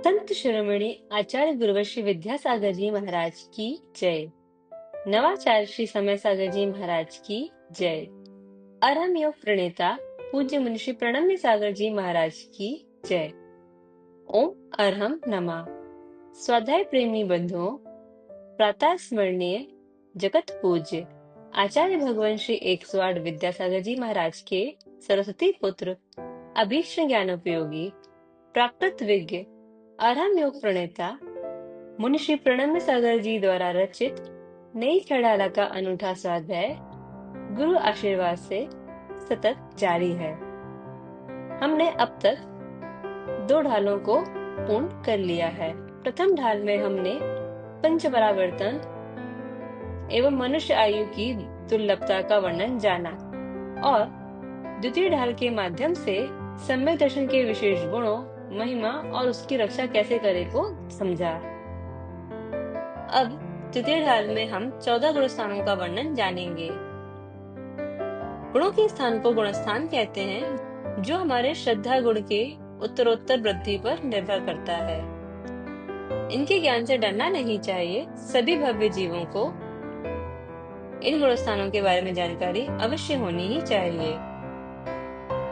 संत शिरोमणि आचार्य गुरुवर विद्यासागर जी महाराज की जय। नवाचार्य श्री समय सागर जी महाराज की जय। अरहम योग प्रणेता पूज्य मुनिषि प्रणम्य सागर जी महाराज की जय। ओम अरहम नमः। स्वाध्याय प्रेमी बंधुओं, प्रातः स्मरणीय जगत पूज्य आचार्य भगवान श्री 108 विद्यासागर जी महाराज के सरस्वती पुत्र अभीष्ट ज्ञानोपयोगी प्राकृत विज्ञ अरहम योग प्रणेता मुनिश्री प्रणम्य सागर जी द्वारा रचित नई खड़ाला का अनूठा स्वाध्याय गुरु आशीर्वाद से सतत जारी है। हमने अब तक 2 ढालों को पूर्ण कर लिया है। प्रथम ढाल में हमने पंच परावर्तन एवं मनुष्य आयु की दुर्लभता का वर्णन जाना और द्वितीय ढाल के माध्यम से सम्यक दर्शन के विशेष गुणों, महिमा और उसकी रक्षा कैसे करें को समझा। अब तृतीय ढाल में हम 14 गुण स्थानों का वर्णन जानेंगे। गुणों के स्थान को गुणस्थान कहते हैं, जो हमारे श्रद्धा गुण के उत्तरोत्तर वृद्धि पर निर्भर करता है। इनके ज्ञान से डरना नहीं चाहिए। सभी भव्य जीवों को इन गुण स्थानों के बारे में जानकारी अवश्य होनी ही चाहिए।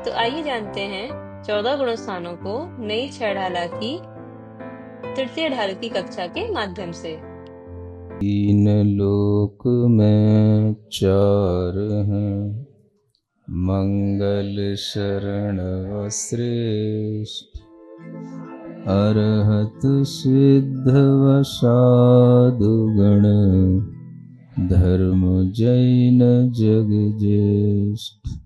तो आइए जानते हैं 14 गुण स्थानों को नई 6 ढाला की तृतीय ढाल की कक्षा के माध्यम से। 3 लोक में 4 हैं, मंगल शरण श्रेष्ठ, अरहत सिद्ध वसादु गण, धर्म जैन जग ज्येष्ठ।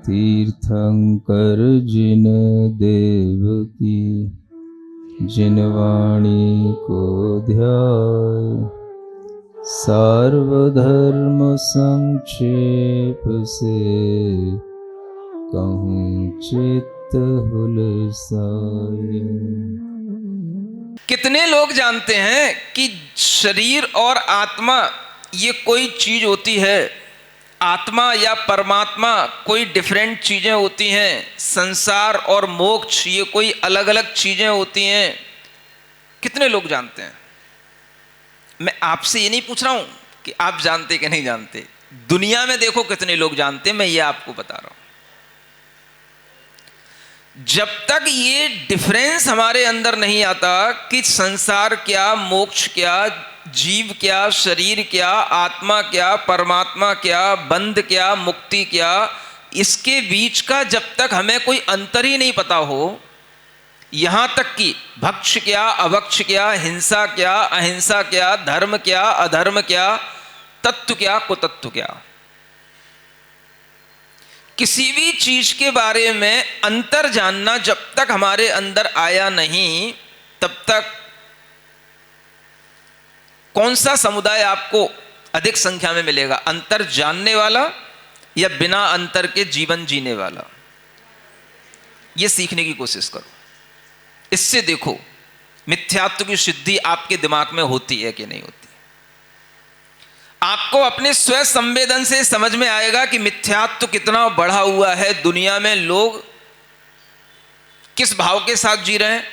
तीर्थंकर जिन देव की, जिन वाणी को ध्याय, सार्वधर्म संक्षेप से, कहूँ चित्त हुलसाए। कितने लोग जानते हैं कि शरीर और आत्मा ये कोई चीज होती है? आत्मा या परमात्मा कोई डिफरेंट चीजें होती हैं। संसार और मोक्ष ये कोई अलग अलग चीजें होती हैं। कितने लोग जानते हैं? मैं आपसे ये नहीं पूछ रहा हूं कि आप जानते कि नहीं जानते। दुनिया में देखो कितने लोग जानते हैं, मैं ये आपको बता रहा हूं। जब तक ये डिफरेंस हमारे अंदर नहीं आता कि संसार क्या, मोक्ष क्या, जीव क्या, शरीर क्या, आत्मा क्या, परमात्मा क्या, बंध क्या, मुक्ति क्या, इसके बीच का जब तक हमें कोई अंतर ही नहीं पता हो, यहां तक कि भक्ष क्या, अभक्ष क्या, हिंसा क्या, अहिंसा क्या, धर्म क्या, अधर्म क्या, तत्व क्या, कुतत्व क्या, किसी भी चीज के बारे में अंतर जानना जब तक हमारे अंदर आया नहीं, तब तक कौन सा समुदाय आपको अधिक संख्या में मिलेगा? अंतर जानने वाला या बिना अंतर के जीवन जीने वाला? यह सीखने की कोशिश करो। इससे देखो मिथ्यात्व की सिद्धि आपके दिमाग में होती है कि नहीं होती। आपको अपने स्व संवेदन से समझ में आएगा कि मिथ्यात्व कितना बढ़ा हुआ है। दुनिया में लोग किस भाव के साथ जी रहे हैं?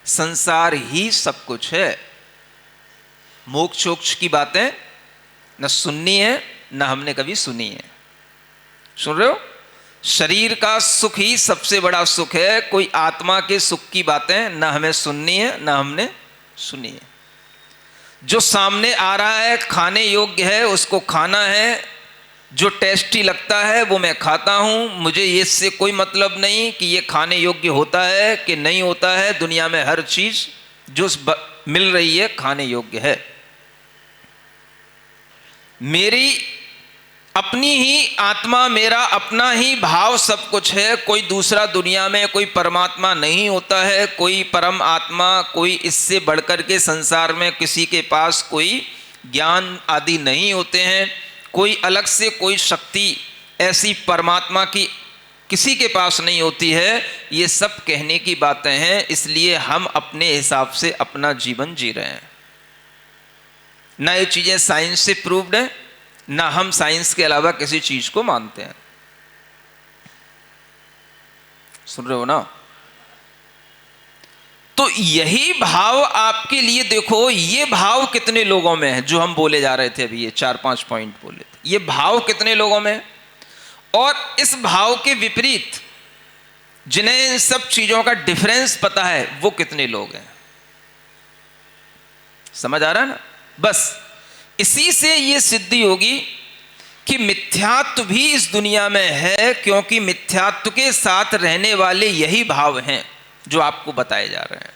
संसार ही सब कुछ है। मोक्ष मोक्ष की बातें न सुननी है, न हमने कभी सुनी है। सुन रहे हो? शरीर का सुख ही सबसे बड़ा सुख है। कोई आत्मा के सुख की बातें न हमें सुननी है, न हमने सुनी है। जो सामने आ रहा है खाने योग्य है, उसको खाना है। जो टेस्टी लगता है वो मैं खाता हूं। मुझे इससे कोई मतलब नहीं कि ये खाने योग्य होता है कि नहीं होता है। दुनिया में हर चीज जो मिल रही है खाने योग्य है। मेरी अपनी ही आत्मा, मेरा अपना ही भाव सब कुछ है। कोई दूसरा दुनिया में कोई परमात्मा नहीं होता है, कोई परम आत्मा, कोई इससे बढ़कर के संसार में किसी के पास कोई ज्ञान आदि नहीं होते हैं। कोई अलग से कोई शक्ति ऐसी परमात्मा की किसी के पास नहीं होती है। ये सब कहने की बातें हैं। इसलिए हम अपने हिसाब से अपना जीवन जी रहे हैं। ना ये चीजें साइंस से प्रूव्ड है, ना हम साइंस के अलावा किसी चीज को मानते हैं। सुन रहे हो ना? तो यही भाव आपके लिए, देखो ये भाव कितने लोगों में है जो हम बोले जा रहे थे अभी, ये 4-5 पॉइंट बोले थे, ये भाव कितने लोगों में है? और इस भाव के विपरीत जिन्हें इन सब चीजों का डिफरेंस पता है वो कितने लोग हैं? समझ आ रहा है ना? बस इसी से ये सिद्धि होगी कि मिथ्यात्व भी इस दुनिया में है, क्योंकि मिथ्यात्व के साथ रहने वाले यही भाव हैं जो आपको बताए जा रहे हैं।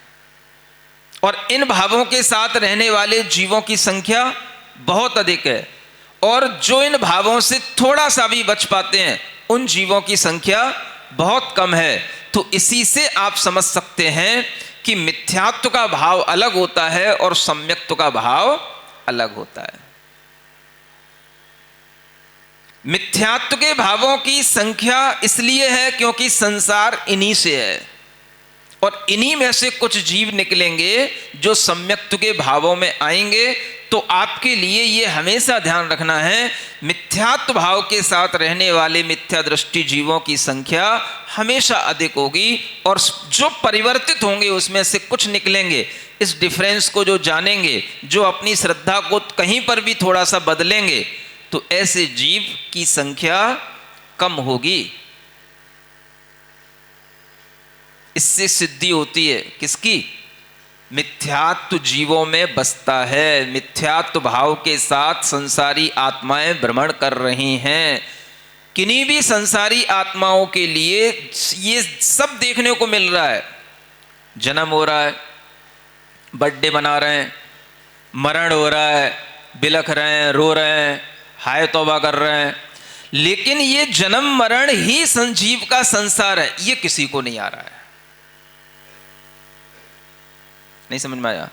और इन भावों के साथ रहने वाले जीवों की संख्या बहुत अधिक है, और जो इन भावों से थोड़ा सा भी बच पाते हैं उन जीवों की संख्या बहुत कम है। तो इसी से आप समझ सकते हैं कि मिथ्यात्व का भाव अलग होता है और सम्यक्त्व का भाव अलग होता है। मिथ्यात्व के भावों की संख्या इसलिए है क्योंकि संसार इन्हीं से है, और इन्हीं में से कुछ जीव निकलेंगे जो सम्यक्त्व के भावों में आएंगे। तो आपके लिए ये हमेशा ध्यान रखना है, मिथ्यात्व भाव के साथ रहने वाले मिथ्या दृष्टि जीवों की संख्या हमेशा अधिक होगी, और जो परिवर्तित होंगे उसमें से कुछ निकलेंगे। इस डिफरेंस को जो जानेंगे, जो अपनी श्रद्धा को कहीं पर भी थोड़ा सा बदलेंगे, तो ऐसे जीव की संख्या कम होगी। इससे सिद्धि होती है किसकी? मिथ्यात्व जीवों में बसता है। मिथ्यात्व भाव के साथ संसारी आत्माएं भ्रमण कर रही हैं। किन्हीं भी संसारी आत्माओं के लिए ये सब देखने को मिल रहा है। जन्म हो रहा है, बर्थडे मना रहे हैं, मरण हो रहा है, बिलख रहे हैं, रो रहे हैं, हाय तौबा कर रहे हैं, लेकिन ये जन्म मरण ही संजीव का संसार है, ये किसी को नहीं आ रहा है। नहीं समझ में आया?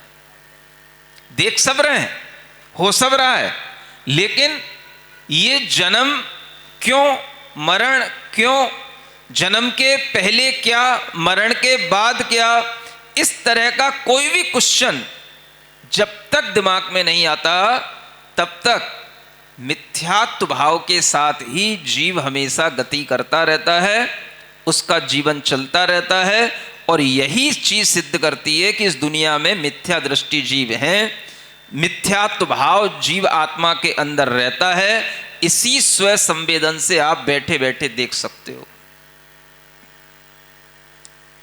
देख सब रहे हैं, हो सब रहा है, लेकिन ये जन्म क्यों, मरण क्यों, जन्म के पहले क्या, मरण के बाद क्या, इस तरह का कोई भी क्वेश्चन जब तक दिमाग में नहीं आता तब तक मिथ्यात्व भाव के साथ ही जीव हमेशा गति करता रहता है, उसका जीवन चलता रहता है। और यही चीज सिद्ध करती है कि इस दुनिया में मिथ्या दृष्टि जीव हैं, मिथ्यात्व भाव जीव आत्मा के अंदर रहता है। इसी स्व संवेदन से आप बैठे बैठे देख सकते हो।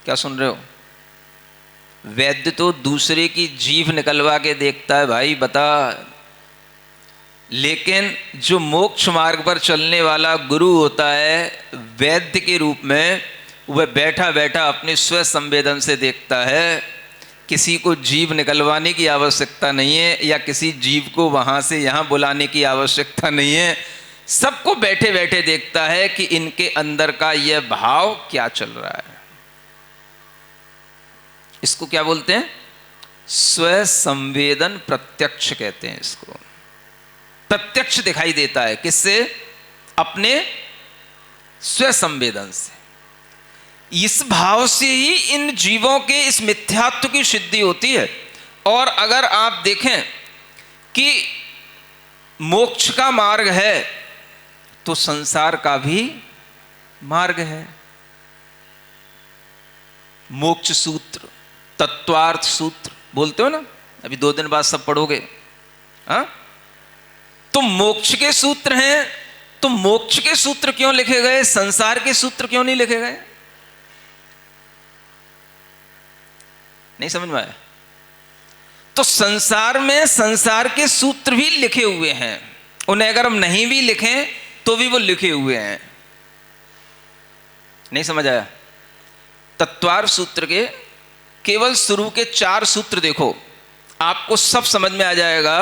क्या सुन रहे हो? वैद्य तो दूसरे की जीभ निकलवा के देखता है, भाई बता, लेकिन जो मोक्ष मार्ग पर चलने वाला गुरु होता है वैद्य के रूप में, वह बैठा बैठा अपने स्व संवेदन से देखता है। किसी को जीव निकलवाने की आवश्यकता नहीं है, या किसी जीव को वहां से यहां बुलाने की आवश्यकता नहीं है। सबको बैठे बैठे देखता है कि इनके अंदर का यह भाव क्या चल रहा है। इसको क्या बोलते हैं? स्व संवेदन प्रत्यक्ष कहते हैं इसको। प्रत्यक्ष दिखाई देता है किससे? अपने स्व संवेदन से। इस भाव से ही इन जीवों के इस मिथ्यात्व की सिद्धि होती है। और अगर आप देखें कि मोक्ष का मार्ग है तो संसार का भी मार्ग है। मोक्ष सूत्र, तत्वार्थ सूत्र बोलते हो ना, अभी 2 दिन बाद सब पढ़ोगे। हाँ, तो मोक्ष के सूत्र हैं, तो मोक्ष के सूत्र क्यों लिखे गए, संसार के सूत्र क्यों नहीं लिखे गए? नहीं समझ में आया? तो संसार में संसार के सूत्र भी लिखे हुए हैं, उन्हें अगर हम नहीं भी लिखें तो भी वो लिखे हुए हैं। नहीं समझ आया? तत्वार्थ सूत्र के केवल शुरू के 4 सूत्र देखो, आपको सब समझ में आ जाएगा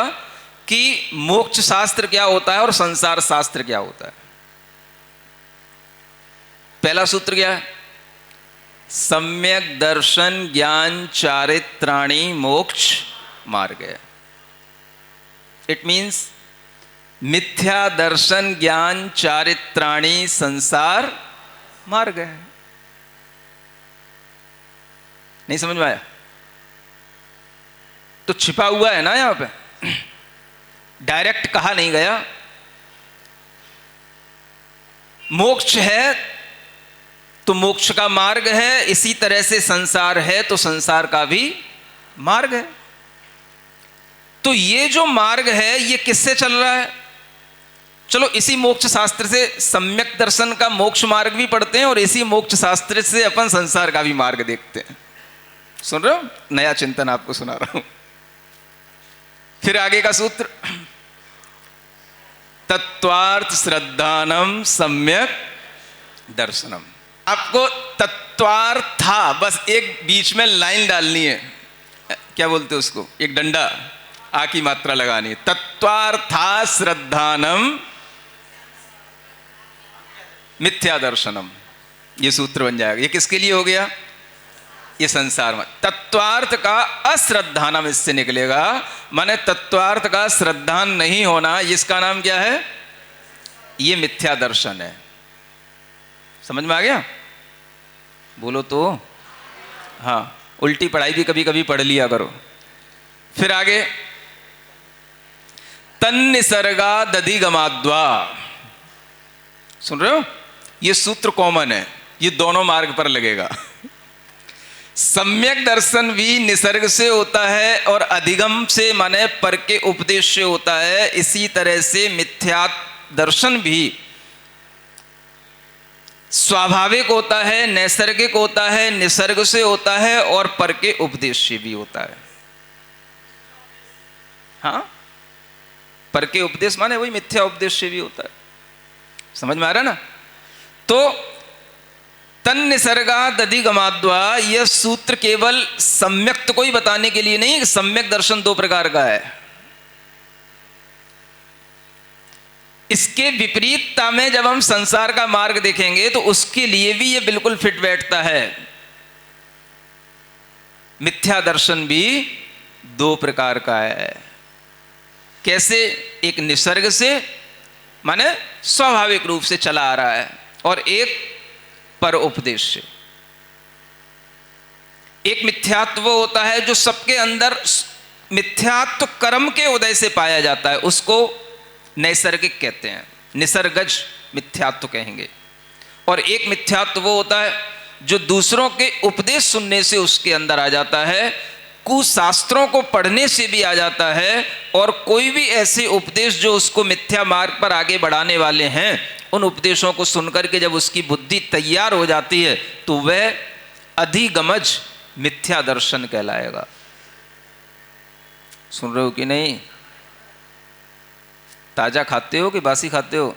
कि मोक्ष शास्त्र क्या होता है और संसार शास्त्र क्या होता है। पहला सूत्र क्या है? सम्यक दर्शन ज्ञान चारित्राणी मोक्ष मार्ग है। इट मीन्स मिथ्या दर्शन ज्ञान चारित्राणी संसार मार्ग है। नहीं समझ में आया? तो छिपा हुआ है ना यहां पे, डायरेक्ट कहा नहीं गया। मोक्ष है तो मोक्ष का मार्ग है, इसी तरह से संसार है तो संसार का भी मार्ग है। तो ये जो मार्ग है ये किससे चल रहा है? चलो इसी मोक्ष शास्त्र से सम्यक दर्शन का मोक्ष मार्ग भी पढ़ते हैं और इसी मोक्ष शास्त्र से अपन संसार का भी मार्ग देखते हैं। सुन रहे हो? नया चिंतन आपको सुना रहा हूं। फिर आगे का सूत्र, तत्वार्थ श्रद्धानम सम्यक दर्शनम। आपको तत्वार्था बस एक बीच में लाइन डालनी है, क्या बोलते हैं उसको, एक डंडा आ की मात्रा लगानी है। तत्वार्था श्रद्धानम मिथ्या दर्शनम, ये सूत्र बन जाएगा। ये किसके लिए हो गया? ये संसार में। तत्वार्थ का अश्रद्धानम इससे निकलेगा, माने तत्वार्थ का श्रद्धान नहीं होना, इसका नाम क्या है? ये मिथ्या दर्शन है। समझ में आ गया? बोलो तो हाँ, उल्टी पढ़ाई भी कभी कभी पढ़ लिया करो। फिर आगे, तन्निसर्गा दधिगमाद्वा। सुन रहे हो? ये सूत्र कॉमन है, ये दोनों मार्ग पर लगेगा। सम्यक दर्शन भी निसर्ग से होता है और अधिगम से माने पर के उपदेश से होता है। इसी तरह से मिथ्या दर्शन भी स्वाभाविक होता है, नैसर्गिक होता है, निसर्ग से होता है और पर के उपदेश से भी होता है। हाँ, पर के उपदेश माने वही मिथ्या उपदेश से भी होता है। समझ में आ रहा है ना? तो तन्निसर्गा दधिगमाद्वा, यह सूत्र केवल सम्यक्त को ही बताने के लिए नहीं, सम्यक दर्शन दो प्रकार का है। इसके विपरीतता में जब हम संसार का मार्ग देखेंगे तो उसके लिए भी यह बिल्कुल फिट बैठता है। मिथ्या दर्शन भी दो प्रकार का है। कैसे? एक निसर्ग से माने स्वाभाविक रूप से चला आ रहा है, और एक पर उपदेश से। एक मिथ्यात्व होता है जो सबके अंदर मिथ्यात्व कर्म के उदय से पाया जाता है, उसको नैसर्गिक कहते हैं, निसर्गज मिथ्यात्व कहेंगे। और एक मिथ्यात्व वो होता है जो दूसरों के उपदेश सुनने से उसके अंदर आ जाता है, कुशास्त्रों को पढ़ने से भी आ जाता है, और कोई भी ऐसे उपदेश जो उसको मिथ्या मार्ग पर आगे बढ़ाने वाले हैं, उन उपदेशों को सुनकर के जब उसकी बुद्धि तैयार हो जाती है तो वह अधिगमज मिथ्या दर्शन कहलाएगा। सुन रहे हो कि नहीं? ताजा खाते हो कि बासी खाते हो?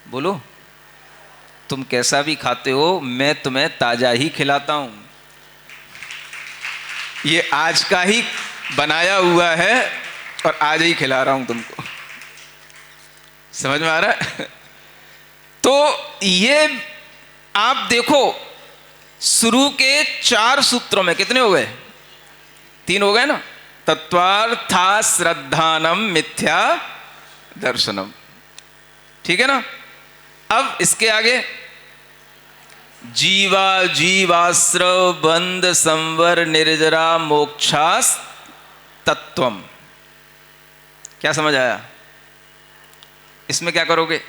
बोलो, तुम कैसा भी खाते हो, मैं तुम्हें ताजा ही खिलाता हूं। ये आज का ही बनाया हुआ है और आज ही खिला रहा हूं तुमको। समझ में आ रहा है? तो ये आप देखो, शुरू के 4 सूत्रों में कितने हो गए? 3 हो गए ना? तत्वार्था श्रद्धानम मिथ्या दर्शनम, ठीक है ना? अब इसके आगे जीवा जीवाश्रव बंध संवर निर्जरा मोक्षास तत्वम। क्या समझ आया? इसमें क्या करोगे?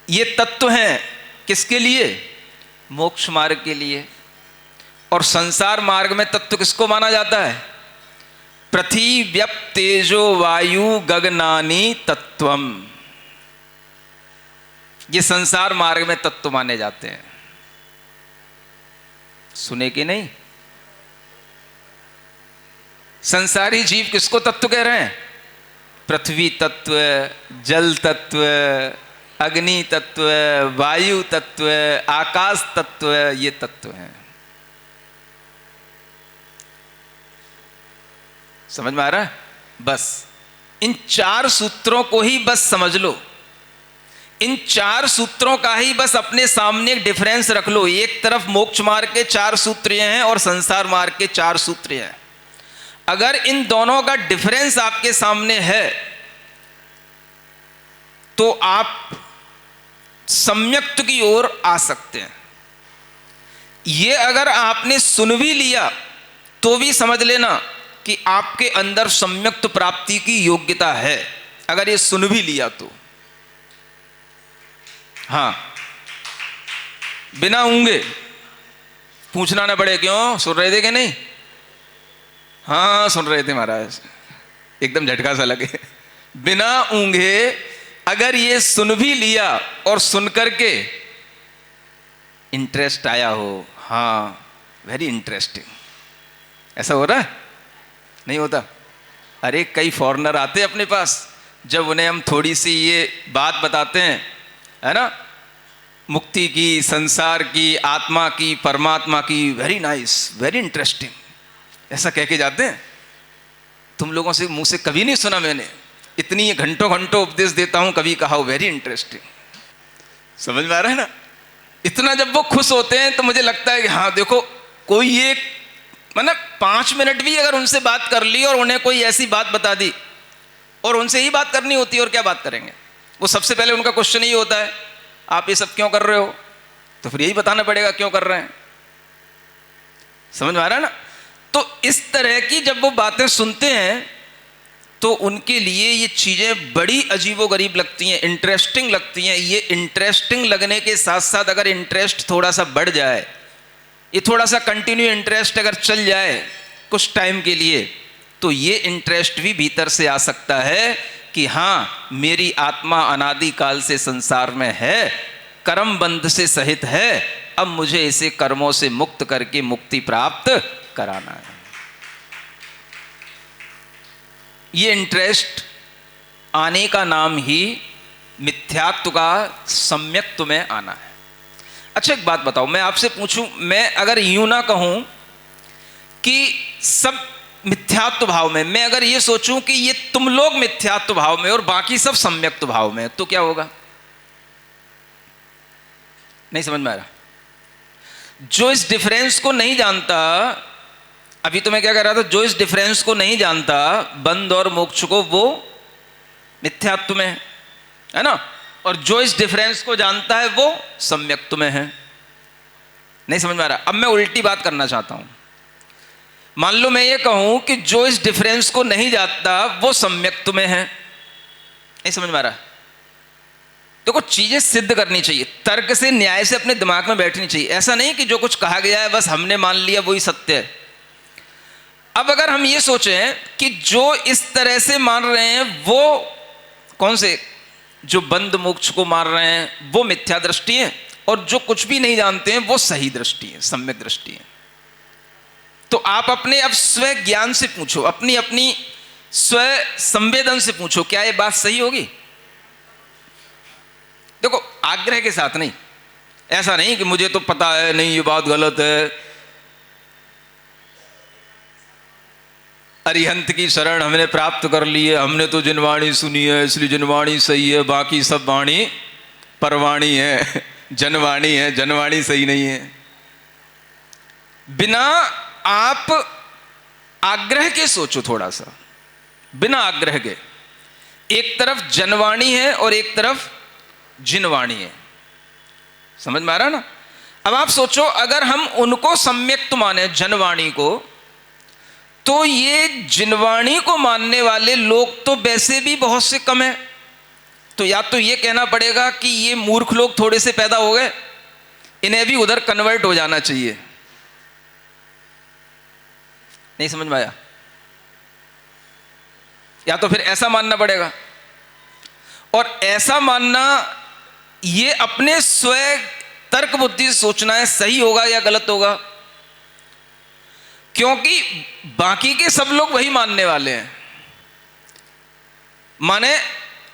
ये तत्व हैं किसके लिए? मोक्ष मार्ग के लिए। और संसार मार्ग में तत्व किसको माना जाता है? पृथ्वी व्यप तेजो वायु गगनानि तत्वम। ये संसार मार्ग में तत्व माने जाते हैं। सुने कि नहीं? संसारी जीव किसको तत्व कह रहे हैं? पृथ्वी तत्व, जल तत्व, अग्नि तत्व, वायु तत्व, आकाश तत्व, ये तत्व हैं। समझ में आ रहा है? बस इन 4 सूत्रों को ही बस समझ लो। इन 4 सूत्रों का ही बस अपने सामने एक डिफरेंस रख लो। एक तरफ मोक्ष मार्ग के 4 सूत्र हैं और संसार मार्ग के 4 सूत्र हैं। अगर इन दोनों का डिफरेंस आपके सामने है तो आप सम्यक्त की ओर आ सकते हैं। ये अगर आपने सुन भी लिया तो भी समझ लेना कि आपके अंदर सम्यक्त प्राप्ति की योग्यता है, अगर ये सुन भी लिया तो। हाँ, बिना ऊंगे, पूछना ना पड़े क्यों, सुन रहे थे कि नहीं? हाँ सुन रहे थे महाराज, एकदम झटका सा लगे। बिना ऊंगे अगर ये सुन भी लिया और सुन करके इंटरेस्ट आया हो, हाँ वेरी इंटरेस्टिंग, ऐसा हो रहा है? नहीं होता? अरे कई फॉरेनर आते हैं अपने पास, जब उन्हें हम थोड़ी सी ये बात बताते हैं, है ना, मुक्ति की, संसार की, आत्मा की, परमात्मा की, वेरी नाइस, वेरी इंटरेस्टिंग, ऐसा कह के जाते हैं। तुम लोगों से मुंह से कभी नहीं सुना मैंने, इतनी घंटों घंटों उपदेश देता हूं, कभी कहा हो वेरी इंटरेस्टिंग। समझ में आ रहा है ना? इतना जब वो खुश होते हैं तो मुझे लगता है कि हाँ देखो, कोई एक मतलब 5 मिनट भी अगर उनसे बात कर ली और उन्हें कोई ऐसी बात बता दी, और उनसे ही बात करनी होती है और क्या बात करेंगे, वो सबसे पहले उनका क्वेश्चन यही होता है, आप ये सब क्यों कर रहे हो? तो फिर यही बताना पड़ेगा क्यों कर रहे हैं। समझ में आ रहा है ना? तो इस तरह की जब वो बातें सुनते हैं तो उनके लिए ये चीजें बड़ी अजीबोगरीब लगती हैं, इंटरेस्टिंग लगती हैं। ये इंटरेस्टिंग लगने के साथ साथ अगर इंटरेस्ट थोड़ा सा बढ़ जाए, ये थोड़ा सा कंटिन्यू इंटरेस्ट अगर चल जाए कुछ टाइम के लिए, तो ये इंटरेस्ट भी भीतर से आ सकता है कि हाँ मेरी आत्मा अनादि काल से संसार में है, कर्म बंध से सहित है, अब मुझे इसे कर्मों से मुक्त करके मुक्ति प्राप्त कराना है। ये इंटरेस्ट आने का नाम ही मिथ्यात्व का सम्यक्त्व में आना है। अच्छा एक बात बताओ, मैं आपसे पूछूं, मैं अगर यूं ना कहूं कि सब मिथ्यात्व भाव में, मैं अगर ये सोचूं कि ये तुम लोग मिथ्यात्व भाव में और बाकी सब सम्यक्त्व भाव में, तो क्या होगा? नहीं समझ में आ रहा? जो इस डिफरेंस को नहीं जानता, अभी तो मैं क्या कह रहा था, जो इस डिफरेंस को नहीं जानता बंध और मोक्ष को, वो मिथ्यात्व में है ना, और जो इस डिफरेंस को जानता है वो सम्यक्त्व में है। नहीं समझ में आ रहा? अब मैं उल्टी बात करना चाहता हूं। मान लो मैं ये कहूं कि जो इस डिफरेंस को नहीं जानता वो सम्यक्त्व में है। नहीं समझ में आ रहा? देखो चीजें सिद्ध करनी चाहिए, तर्क से, न्याय से अपने दिमाग में बैठनी चाहिए। ऐसा नहीं कि जो कुछ कहा गया है बस हमने मान लिया वही सत्य है। अब अगर हम ये सोचें कि जो इस तरह से मान रहे हैं वो कौन से, जो बंध मोक्ष को मान रहे हैं वो मिथ्या दृष्टि है, और जो कुछ भी नहीं जानते हैं वो सही दृष्टि है, सम्यक दृष्टि है। तो आप अपने अब स्व ज्ञान से पूछो, अपनी अपनी स्व संवेदन से पूछो, क्या ये बात सही होगी? देखो आग्रह के साथ नहीं, ऐसा नहीं कि मुझे तो पता है, नहीं ये बात गलत है, अरिहंत की शरण हमने प्राप्त कर ली है, हमने तो जिनवाणी सुनी है इसलिए जिनवाणी सही है, बाकी सब वाणी परवाणी है, जनवाणी है, जनवाणी सही नहीं है। बिना आप आग्रह के सोचो, थोड़ा सा बिना आग्रह के, एक तरफ जनवाणी है और एक तरफ जिनवाणी है। समझ में आ रहा ना? अब आप सोचो, अगर हम उनको सम्यक्त माने जनवाणी को, तो ये जिनवाणी को मानने वाले लोग तो वैसे भी बहुत से कम हैं। तो या तो ये कहना पड़ेगा कि ये मूर्ख लोग थोड़े से पैदा हो गए, इन्हें भी उधर कन्वर्ट हो जाना चाहिए। नहीं समझ में आया? या तो फिर ऐसा मानना पड़ेगा, और ऐसा मानना ये अपने स्वयं तर्क बुद्धि से सोचना है, सही होगा या गलत होगा, क्योंकि बाकी के सब लोग वही मानने वाले हैं। माने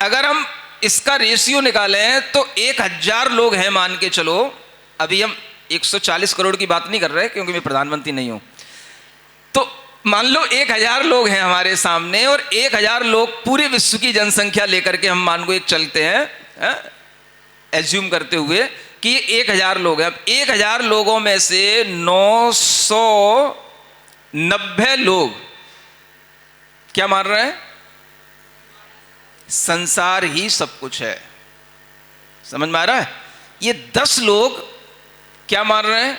अगर हम इसका रेशियो निकालें तो 1000 लोग हैं, मान के चलो, अभी हम 140 करोड़ की बात नहीं कर रहे क्योंकि मैं प्रधानमंत्री नहीं हूं, तो मान लो 1000 लोग हैं हमारे सामने, और 1000 लोग पूरे विश्व की जनसंख्या लेकर के हम मान को एक चलते हैं, एज्यूम करते हुए कि ये 1000 लोग हैं। अब 1000 लोगों में से 990 लोग क्या मान रहे हैं? संसार ही सब कुछ है। समझ में आ रहा है? ये 10 लोग क्या मान रहे हैं?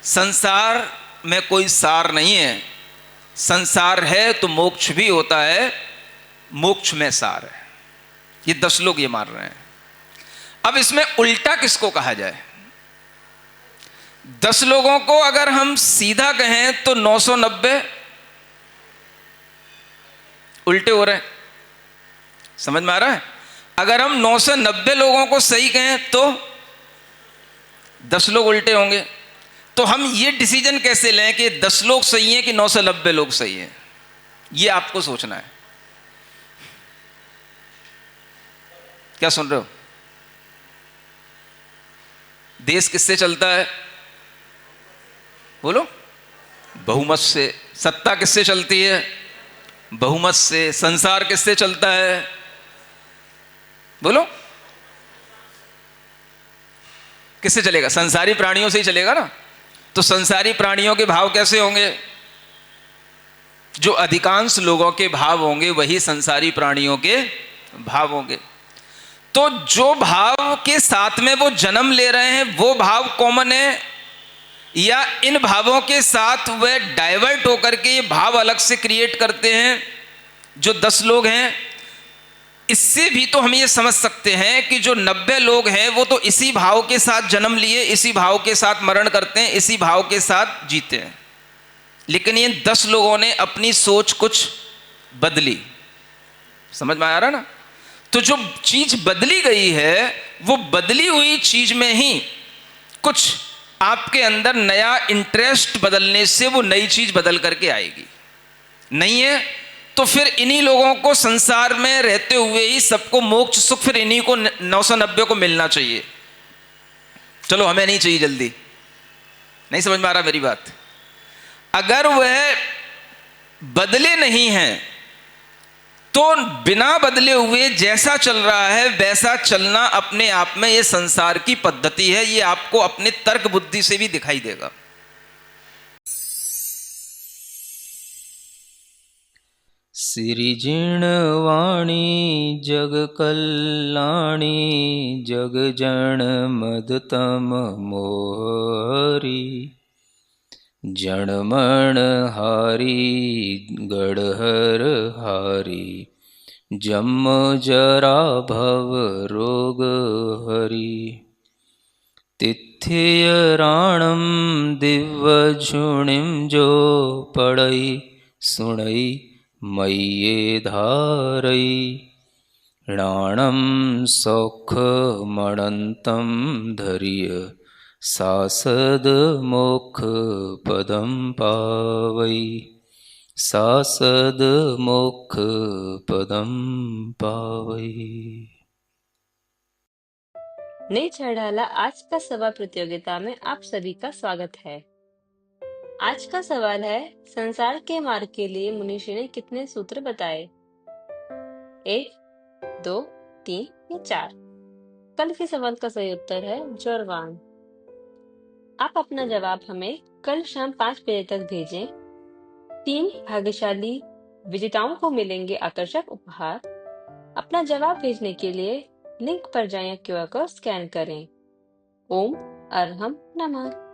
संसार में कोई सार नहीं है, संसार है तो मोक्ष भी होता है, मोक्ष में सार है। ये 10 लोग ये मान रहे हैं। अब इसमें उल्टा किसको कहा जाए? 10 लोगों को अगर हम सीधा कहें तो 990 उल्टे हो रहे हैं। समझ में आ रहा है? अगर हम 990 लोगों को सही कहें तो 10 लोग उल्टे होंगे। तो हम ये डिसीजन कैसे लें कि 10 लोग सही हैं कि 990 लोग सही हैं? ये आपको सोचना है। क्या सुन रहे हो? देश किससे चलता है? बोलो। बहुमत से। सत्ता किससे चलती है? बहुमत से। संसार किससे चलता है? बोलो। किससे चलेगा? संसारी प्राणियों से ही चलेगा ना। तो संसारी प्राणियों के भाव कैसे होंगे? जो अधिकांश लोगों के भाव होंगे वही संसारी प्राणियों के भाव होंगे। तो जो भाव के साथ में वो जन्म ले रहे हैं वो भाव कॉमन है, या इन भावों के साथ वे डाइवर्ट होकर के ये भाव अलग से क्रिएट करते हैं जो 10 लोग हैं? इससे भी तो हम ये समझ सकते हैं कि जो 90 लोग हैं वो तो इसी भाव के साथ जन्म लिए, इसी भाव के साथ मरण करते हैं, इसी भाव के साथ जीते हैं। लेकिन ये 10 लोगों ने अपनी सोच कुछ बदली। समझ में आ रहा ना? तो जो चीज बदली गई है वो बदली हुई चीज में ही कुछ आपके अंदर नया इंटरेस्ट बदलने से वो नई चीज बदल करके आएगी। नहीं है तो फिर इन्हीं लोगों को संसार में रहते हुए ही सबको मोक्ष सुख फिर इन्हीं को 990 को मिलना चाहिए। चलो हमें नहीं चाहिए जल्दी। नहीं समझ में आ रहा मेरी बात? अगर वह बदले नहीं हैं तो बिना बदले हुए जैसा चल रहा है वैसा चलना अपने आप में ये संसार की पद्धति है। ये आपको अपने तर्क बुद्धि से भी दिखाई देगा। सिरिजिणवाणी जग कल्याणी जग जन मदतम मोहरी जणमण हारी गढ़हर हारी जम जरा भव रोग हरी तिथ्य राणम दिव्य झुणिम जो पड़ई सुणई मय्ये धारई राणम सौख मणंतम धर्य सासद मोक्ष पदम पावई सासद मोक्ष पदम पावई। नई चढ़ाला आज का सवाल प्रतियोगिता में आप सभी का स्वागत है। आज का सवाल है, संसार के मार्ग के लिए मुनीषी ने कितने सूत्र बताए? 1, 2, 3 या 4? कल के सवाल का सही उत्तर है जौरवान। आप अपना जवाब हमें कल शाम 5 बजे तक भेजें। 3 भाग्यशाली विजेताओं को मिलेंगे आकर्षक उपहार। अपना जवाब भेजने के लिए लिंक पर जाएं, क्यूआर कोड स्कैन करें। ओम अरहम नमः।